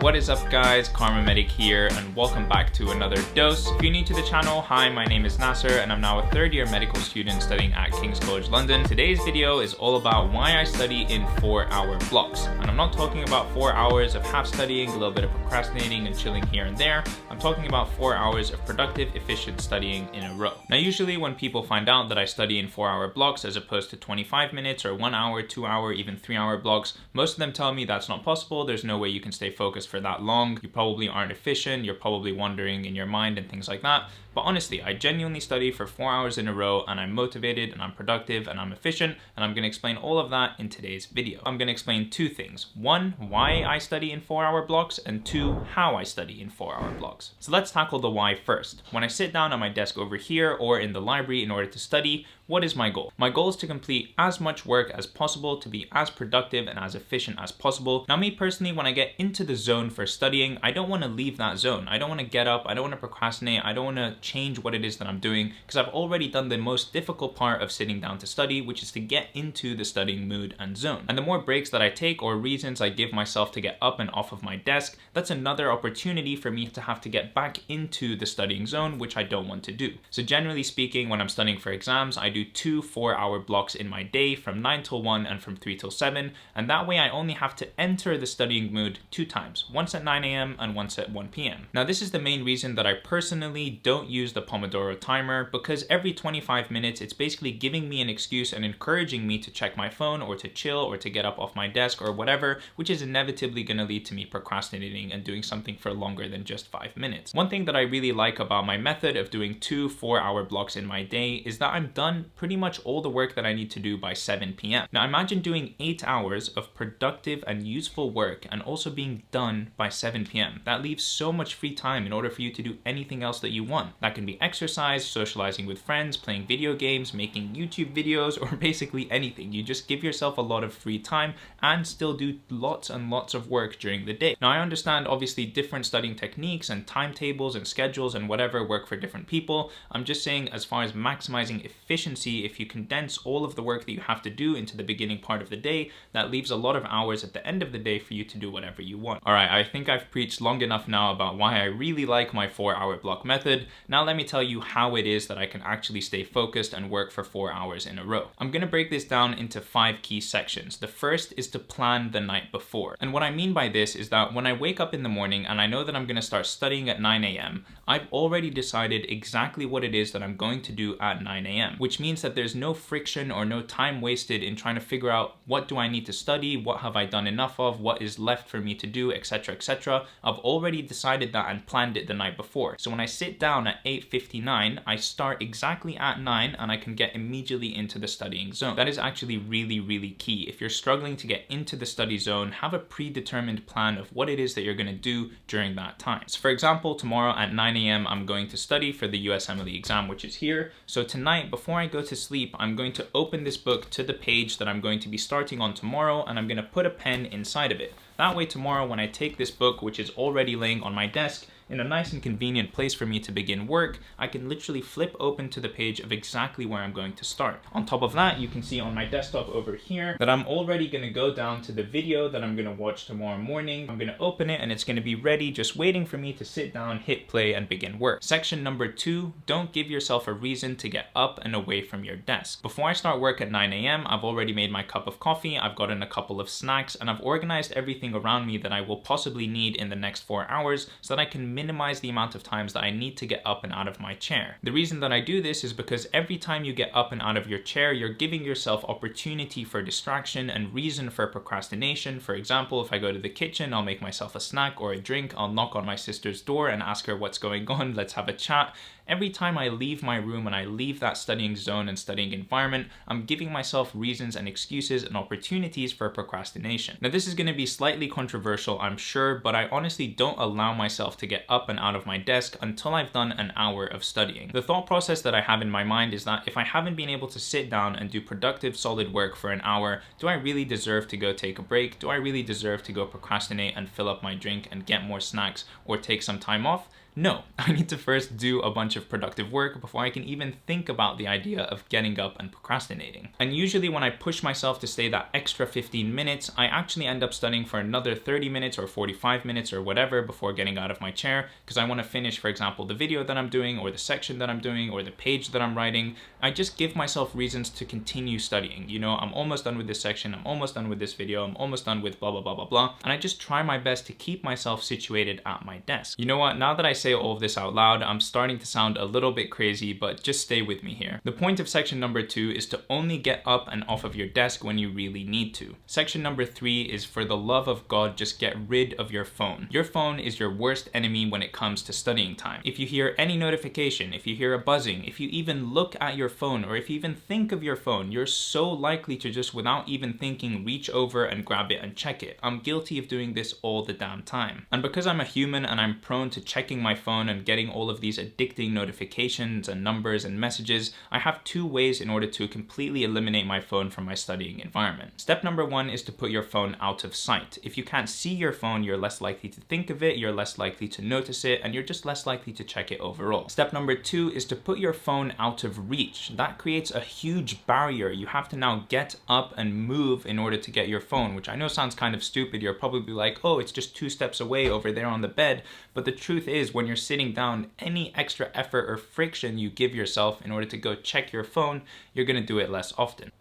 What is up guys, Karma Medic here and welcome back to another dose. If you're new to the channel, hi, my name is Nasser and I'm now a third year medical student studying at King's College London. Today's video is all about why I study in 4-hour blocks. And I'm not talking about 4 hours of half studying, a little bit of procrastinating and chilling here and there. I'm talking about 4 hours of productive, efficient studying in a row. Now usually when people find out that I study in 4-hour blocks as opposed to 25 minutes or 1 hour, 2 hour, even 3-hour blocks, most of them tell me that's not possible. There's no way you can stay focused for that long. You probably aren't efficient. You're probably wandering in your mind and things like that. But honestly, I genuinely study for 4 hours in a row and I'm motivated and I'm productive and I'm efficient, and I'm going to explain all of that in today's video. I'm going to explain two things. One, why I study in 4-hour blocks, and two, how I study in 4-hour blocks. So let's tackle the why first. When I sit down at my desk over here or in the library in order to study, what is my goal? My goal is to complete as much work as possible, to be as productive and as efficient as possible. Now me personally, when I get into the zone for studying, I don't want to leave that zone. I don't want to get up, I don't want to procrastinate, I don't want to change what it is that I'm doing, because I've already done the most difficult part of sitting down to study, which is to get into the studying mood and zone. And the more breaks that I take or reasons I give myself to get up and off of my desk, that's another opportunity for me to have to get back into the studying zone, which I don't want to do. So generally speaking, when I'm studying for exams, I do 2 4-hour blocks in my day from 9 till 1 and from 3 till 7, and that way I only have to enter the studying mood 2 times, once at 9 a.m. and once at 1 p.m. Now this is the main reason that I personally don't use the Pomodoro timer, because every 25 minutes it's basically giving me an excuse and encouraging me to check my phone or to chill or to get up off my desk or whatever, which is inevitably going to lead to me procrastinating and doing something for longer than just 5 minutes. One thing that I really like about my method of doing 2 4-hour blocks in my day is that I'm done pretty much all the work that I need to do by 7 p.m. Now imagine doing 8 hours of productive and useful work and also being done by 7 p.m. That leaves so much free time in order for you to do anything else that you want. That can be exercise, socializing with friends, playing video games, making YouTube videos, or basically anything. You just give yourself a lot of free time and still do lots and lots of work during the day. Now I understand obviously different studying techniques and timetables and schedules and whatever work for different people. I'm just saying, as far as maximizing efficiency, if you condense all of the work that you have to do into the beginning part of the day, that leaves a lot of hours at the end of the day for you to do whatever you want. Alright, I think I've preached long enough now about why I really like my 4-hour block method. Now let me tell you how it is that I can actually stay focused and work for 4 hours in a row. I'm going to break this down into 5 key sections. The first is to plan the night before. And what I mean by this is that when I wake up in the morning and I know that I'm going to start studying at 9 a.m., I've already decided exactly what it is that I'm going to do at 9 a.m., which means that there's no friction or no time wasted in trying to figure out what do I need to study, what have I done enough of, what is left for me to do, etc, etc. I've already decided that and planned it the night before. So when I sit down at 8:59, I start exactly at 9 and I can get immediately into the studying zone. That is actually really key. If you're struggling to get into the study zone, have a predetermined plan of what it is that you're going to do during that time. So for example, tomorrow at 9 a.m. I'm going to study for the USMLE exam, which is here. So tonight, before I go to sleep, I'm going to open this book to the page that I'm going to be starting on tomorrow, and I'm going to put a pen inside of it. That way tomorrow when I take this book, which is already laying on my desk, in a nice and convenient place for me to begin work, I can literally flip open to the page of exactly where I'm going to start. On top of that, you can see on my desktop over here that I'm already going to go down to the video that I'm going to watch tomorrow morning. I'm going to open it and it's going to be ready, just waiting for me to sit down, hit play, and begin work. Section number 2, don't give yourself a reason to get up and away from your desk. Before I start work at 9 a.m., I've already made my cup of coffee, I've gotten a couple of snacks, and I've organized everything around me that I will possibly need in the next 4 hours so that I can minimize the amount of times that I need to get up and out of my chair. The reason that I do this is because every time you get up and out of your chair, you're giving yourself opportunity for distraction and reason for procrastination. For example, if I go to the kitchen, I'll make myself a snack or a drink, I'll knock on my sister's door and ask her what's going on, let's have a chat. Every time I leave my room and I leave that studying zone and studying environment, I'm giving myself reasons and excuses and opportunities for procrastination. Now this is going to be slightly controversial, I'm sure, but I honestly don't allow myself to get up and out of my desk until I've done an hour of studying. The thought process that I have in my mind is that if I haven't been able to sit down and do productive, solid work for an hour, do I really deserve to go take a break? Do I really deserve to go procrastinate and fill up my drink and get more snacks or take some time off? No, I need to first do a bunch of productive work before I can even think about the idea of getting up and procrastinating. And usually when I push myself to stay that extra 15 minutes, I actually end up studying for another 30 minutes or 45 minutes or whatever before getting out of my chair, because I want to finish, for example, the video that I'm doing or the section that I'm doing or the page that I'm writing. I just give myself reasons to continue studying. You know, I'm almost done with this section, I'm almost done with this video, I'm almost done with blah, blah, blah, blah, blah. And I just try my best to keep myself situated at my desk. You know what? Now that I say all of this out loud, I'm starting to sound a little bit crazy, but just stay with me here. The point of section number 2 is to only get up and off of your desk when you really need to. Section number 3 is, for the love of God, just get rid of your phone. Your phone is your worst enemy when it comes to studying time. If you hear any notification, if you hear a buzzing, if you even look at your phone, or if you even think of your phone, you're so likely to just, without even thinking, reach over and grab it and check it. I'm guilty of doing this all the damn time. And because I'm a human and I'm prone to checking my phone and getting all of these addicting notifications and numbers and messages, I have 2 ways in order to completely eliminate my phone from my studying environment. Step number 1 is to put your phone out of sight. If you can't see your phone, you're less likely to think of it, you're less likely to notice it, and you're just less likely to check it overall. Step number 2 is to put your phone out of reach. That creates a huge barrier. You have to now get up and move in order to get your phone, which I know sounds kind of stupid. You're probably like, oh, it's just 2 steps away over there on the bed. But the truth is, when you're sitting down, any extra effort or friction you give yourself in order to go check your phone, you're gonna do it less often.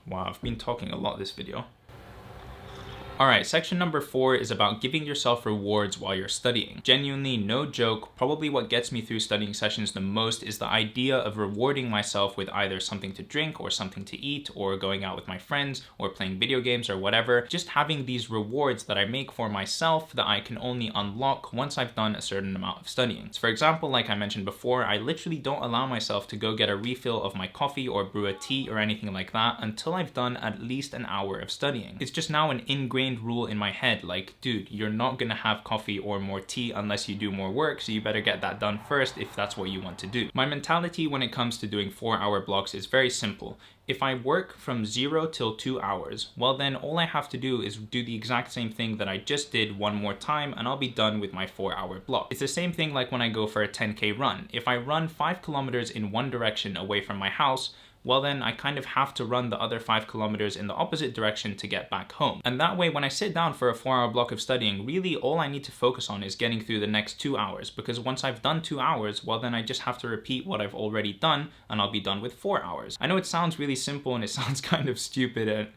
Wow, I've been talking a lot this video. Alright, section number 4 is about giving yourself rewards while you're studying. Genuinely, no joke, probably what gets me through studying sessions the most is the idea of rewarding myself with either something to drink or something to eat, or going out with my friends, or playing video games or whatever. Just having these rewards that I make for myself that I can only unlock once I've done a certain amount of studying. So for example, like I mentioned before, I literally don't allow myself to go get a refill of my coffee or brew a tea or anything like that until I've done at least an hour of studying. It's just now an ingrained rule in my head, like, dude, you're not gonna have coffee or more tea unless you do more work, so you better get that done first if that's what you want to do. My mentality when it comes to doing 4-hour blocks is very simple. If I work from 0 till 2 hours, well then all I have to do is do the exact same thing that I just did one more time and I'll be done with my 4-hour block. It's the same thing like when I go for a 10K run. If I run 5 kilometers in one direction away from my house, well then I kind of have to run the other 5 kilometers in the opposite direction to get back home. And that way when I sit down for a 4-hour block of studying, really all I need to focus on is getting through the next 2 hours, because once I've done 2 hours, well then I just have to repeat what I've already done and I'll be done with 4 hours. I know it sounds really simple and it sounds kind of stupid, and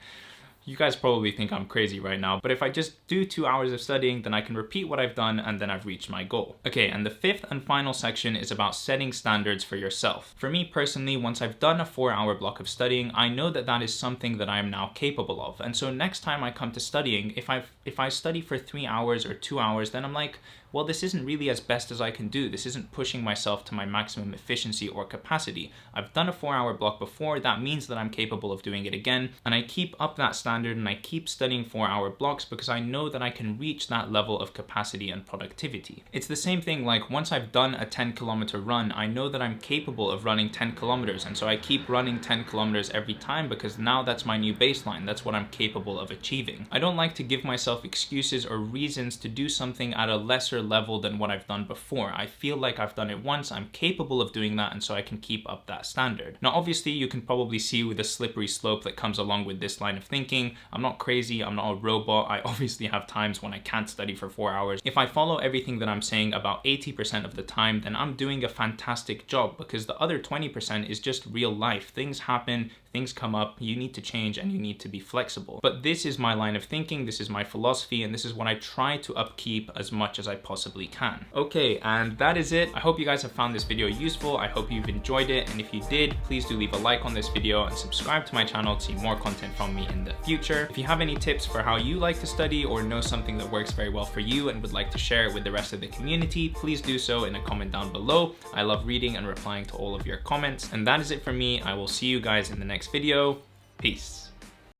you guys probably think I'm crazy right now, but if I just do 2 hours of studying, then I can repeat what I've done and then I've reached my goal. Okay, and the 5th and final section is about setting standards for yourself. For me personally, once I've done a 4-hour block of studying, I know that that is something that I am now capable of. And so next time I come to studying, if I study for 3 hours or 2 hours, then I'm like, well, this isn't really as best as I can do. This isn't pushing myself to my maximum efficiency or capacity. I've done a 4-hour block before. That means that I'm capable of doing it again. And I keep up that standard and I keep studying 4-hour blocks because I know that I can reach that level of capacity and productivity. It's the same thing like once I've done a 10-kilometer run, I know that I'm capable of running 10 kilometers. And so I keep running 10 kilometers every time because now that's my new baseline. That's what I'm capable of achieving. I don't like to give myself excuses or reasons to do something at a lesser level than what I've done before. I feel like I've done it once, I'm capable of doing that, and so I can keep up that standard. Now obviously you can probably see with the slippery slope that comes along with this line of thinking, I'm not crazy, I'm not a robot. I obviously have times when I can't study for 4 hours. If I follow everything that I'm saying about 80% of the time, then I'm doing a fantastic job, because the other 20% is just real life. Things happen, things come up, you need to change and you need to be flexible. But this is my line of thinking, this is my philosophy, and this is what I try to upkeep as much as I possibly can. Okay, and that is it. I hope you guys have found this video useful. I hope you've enjoyed it, and if you did, please do leave a like on this video and subscribe to my channel to see more content from me in the future. If you have any tips for how you like to study or know something that works very well for you and would like to share it with the rest of the community, please do so in a comment down below. I love reading and replying to all of your comments. And that is it for me. I will see you guys in the next video. Peace.